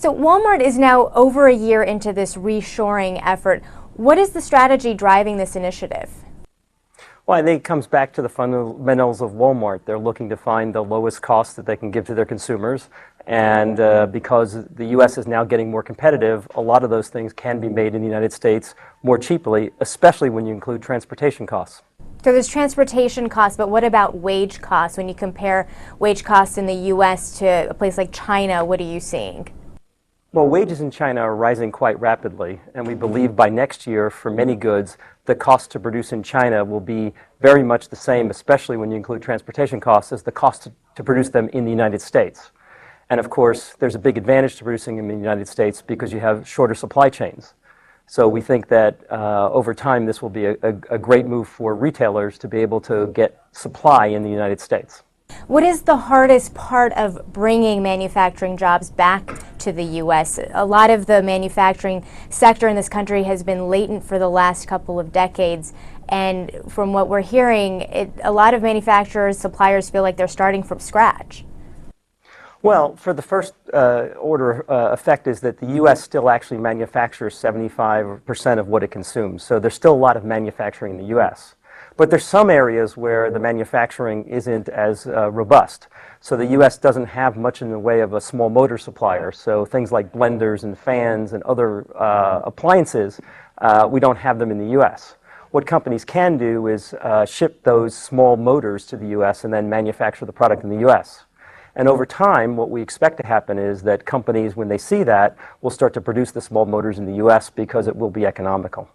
So Walmart is now over a year into this reshoring effort. What is the strategy driving this initiative? Well, I think it comes back to the fundamentals of Walmart. They're looking to find the lowest cost that they can give to their consumers. And because the U.S. is now getting more competitive, a lot of those things can be made in the United States more cheaply, especially when you include transportation costs. So there's transportation costs, but what about wage costs? When you compare wage costs in the U.S. to a place like China, what are you seeing? Well, wages in China are rising quite rapidly, and we believe by next year, for many goods, the cost to produce in China will be very much the same, especially when you include transportation costs, as the cost to produce them in the United States. And of course, there's a big advantage to producing them in the United States because you have shorter supply chains. So we think that over time, this will be a great move for retailers to be able to get supply in the United States. What is the hardest part of bringing manufacturing jobs back to the U.S.? A lot of the manufacturing sector in this country has been latent for the last couple of decades. And from what we're hearing, a lot of manufacturers, suppliers feel like they're starting from scratch. Well, for the first order effect is that the U.S. still actually manufactures 75% of what it consumes. So there's still a lot of manufacturing in the U.S. But there's some areas where the manufacturing isn't as robust. So the U.S. doesn't have much in the way of a small motor supplier. So things like blenders and fans and other appliances, we don't have them in the U.S. What companies can do is ship those small motors to the U.S. and then manufacture the product in the U.S. And over time, what we expect to happen is that companies, when they see that, will start to produce the small motors in the U.S. because it will be economical.